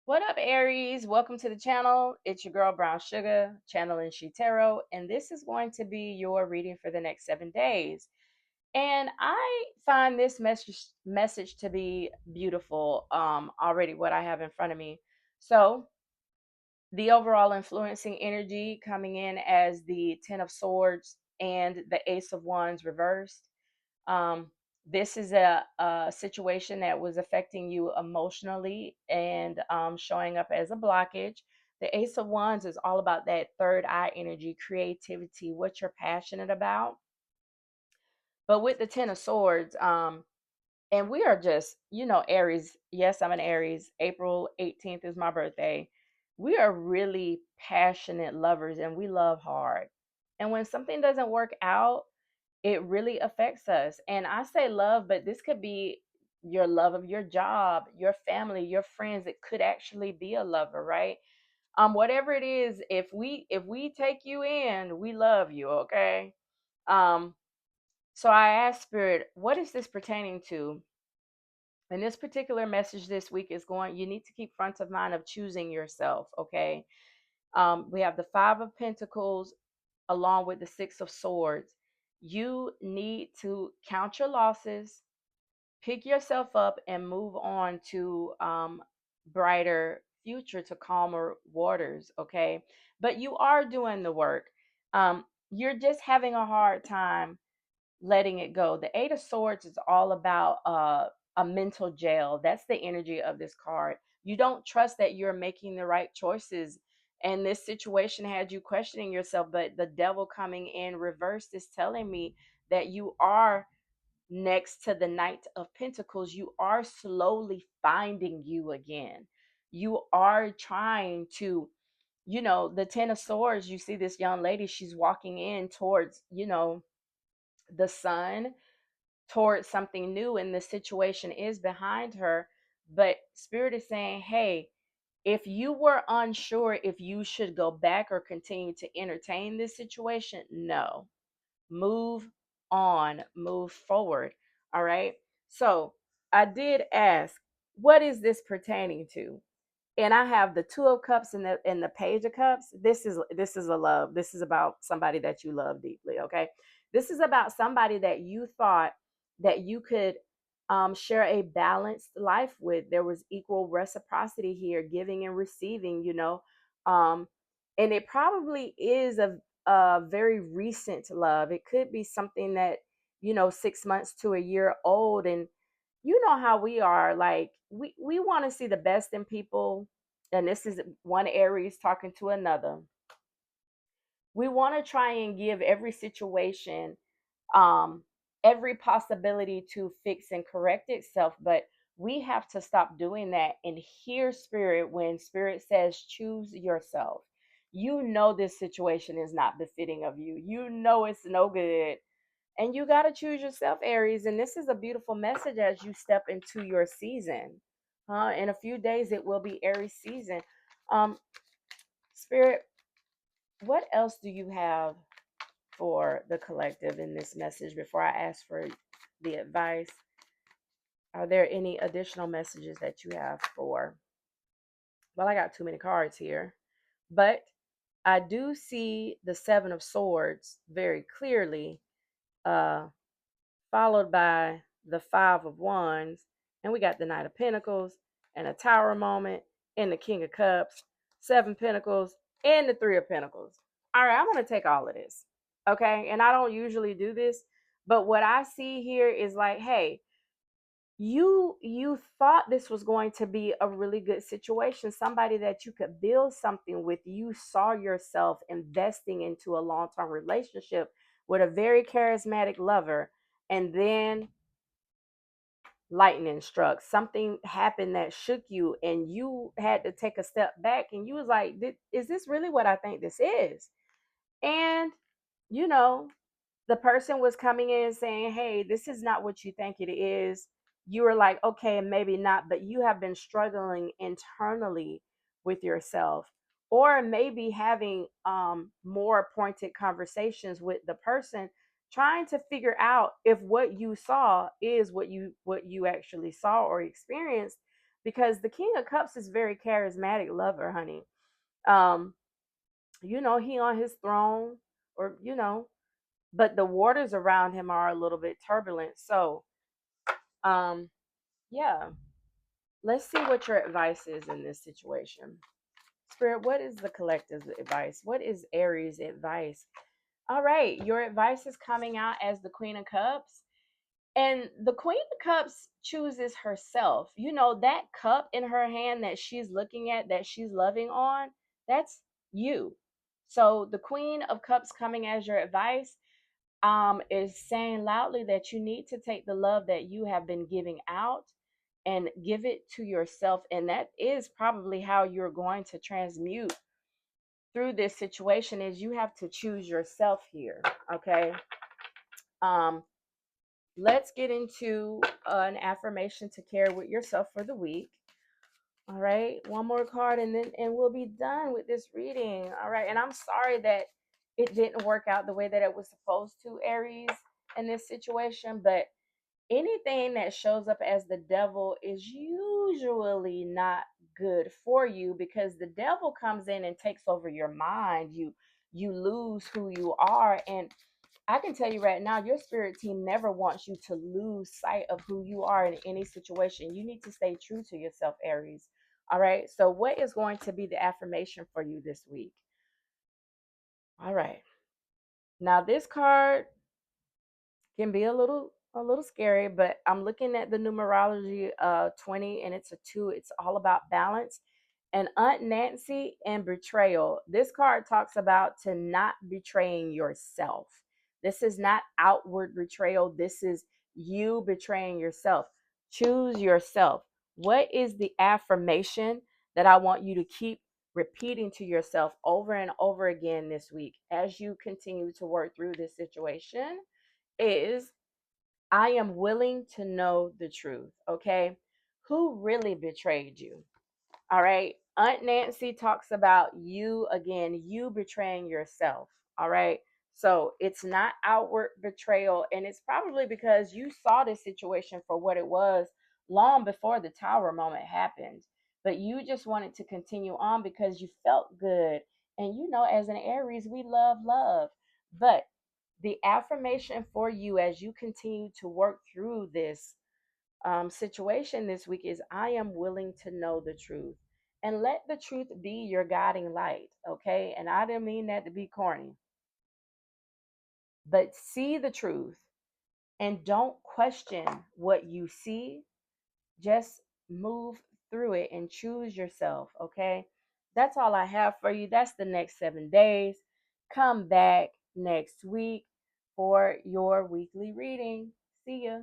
What up, Aries? Welcome to the channel. It's your girl, Brown Sugar, channeling She Tarot, and this is going to be your reading for the next 7 days. And I find this message to be beautiful. Already what I have in front of me. So the overall influencing energy coming in as the Ten of Swords and the Ace of Wands reversed. Um, this is a situation that was affecting you emotionally and showing up as a blockage. The Ace of Wands is all about that third eye energy, creativity, what you're passionate about. But with the Ten of Swords, and we are just, Aries. Yes, I'm an Aries. April 18th is my birthday. We are really passionate lovers and we love hard. And when something doesn't work out, it really affects us. And I say love, but this could be your love of your job, your family, your friends. It could actually be a lover, right? Whatever it is, if we take you in, we love you, okay? Um, so I asked Spirit, what is this pertaining to? And this particular message this week is going, you need to keep front of mind of choosing yourself, okay? We have the Five of Pentacles along with the Six of Swords. You need to count your losses, pick yourself up, and move on to brighter future, to calmer waters, okay? But you are doing the work. You're just having a hard time letting it go. The Eight of Swords is all about a mental jail. That's the energy of this card. You don't trust that you're making the right choices. And this situation had you questioning yourself, but the devil coming in reversed is telling me that you are next to the Knight of Pentacles. You are slowly finding you again. You are trying to, the Ten of Swords, you see this young lady, she's walking in towards, the sun, towards something new, and the situation is behind her. But Spirit is saying, hey, if you were unsure if you should go back or continue to entertain this situation, no, move on, move forward. All right. So I did ask, what is this pertaining to? And I have the Two of Cups and the Page of Cups. This is a love. This is about somebody that you love deeply. Okay, this is about somebody that you thought that you could share a balanced life with. There was equal reciprocity here, giving and receiving. Um, and it probably is a very recent love. It could be something that 6 months to a year old, and you know how we are, like we want to see the best in people. And this is one Aries talking to another. We want to try and give every situation, um every possibility to fix and correct itself, but we have to stop doing that and hear Spirit when Spirit says choose yourself. This situation is not befitting of you. It's no good, and you got to choose yourself, Aries. And this is a beautiful message as you step into your season. In a few days, it will be Aries season. Um, Spirit, what else do you have for the collective in this message before I ask for the advice? Are there any additional messages that you have for? Well, I got too many cards here, but I do see the Seven of Swords very clearly. Uh, Followed by the Five of Wands, and we got the Knight of Pentacles and a Tower moment and the King of Cups, Seven Pentacles, and the Three of Pentacles. All right, I'm going to take all of this. Okay, and I don't usually do this, but what I see here is like, hey, you thought this was going to be a really good situation, somebody that you could build something with. You saw yourself investing into a long-term relationship with a very charismatic lover, and then lightning struck. Something happened that shook you, and you had to take a step back, and you was like, is this really what I think this is? And you know the person was coming in saying, hey, this is not what you think it is. You were like, okay, maybe not, but you have been struggling internally with yourself, or maybe having more pointed conversations with the person, trying to figure out if what you saw is what you actually saw or experienced. because the King of Cups is very charismatic lover, honey. Um, he on his throne, or but the waters around him are a little bit turbulent. So, um, yeah, let's see what your advice is in this situation. Spirit, what is the collective's advice? What is Aries' advice? All right, your advice is coming out as the Queen of Cups. And the Queen of Cups chooses herself. That cup in her hand that she's looking at, that she's loving on, that's you. So the Queen of Cups coming as your advice is saying loudly that you need to take the love that you have been giving out and give it to yourself. And that is probably how you're going to transmute through this situation, is you have to choose yourself here. Okay. Um, let's get into an affirmation to carry with yourself for the week. All right, one more card, and we'll be done with this reading. All right, and I'm sorry that it didn't work out the way that it was supposed to, Aries, in this situation, but anything that shows up as the devil is usually not good for you, because the devil comes in and takes over your mind. You lose who you are. And I can tell you right now, your spirit team never wants you to lose sight of who you are in any situation. You need to stay true to yourself, Aries. All right. So, what is going to be the affirmation for you this week? All right. Now, this card can be a little scary, but I'm looking at the numerology 20, and it's a 2. It's all about balance. And Aunt Nancy and betrayal. This card talks about to not betraying yourself. This is not outward betrayal. This is you betraying yourself. Choose yourself. What is the affirmation that I want you to keep repeating to yourself over and over again this week as you continue to work through this situation? Is I am willing to know the truth. Okay. Who really betrayed you? All right. Aunt Nancy talks about you again, you betraying yourself. All right. So it's not outward betrayal. And it's probably because you saw this situation for what it was long before the tower moment happened. But you just wanted to continue on because you felt good. And as an Aries, we love love. But the affirmation for you as you continue to work through this situation this week is I am willing to know the truth. And let the truth be your guiding light. Okay. And I didn't mean that to be corny, but see the truth and don't question what you see. Just move through it and choose yourself. Okay. That's all I have for you. That's the next 7 days. Come back next week for your weekly reading. See ya.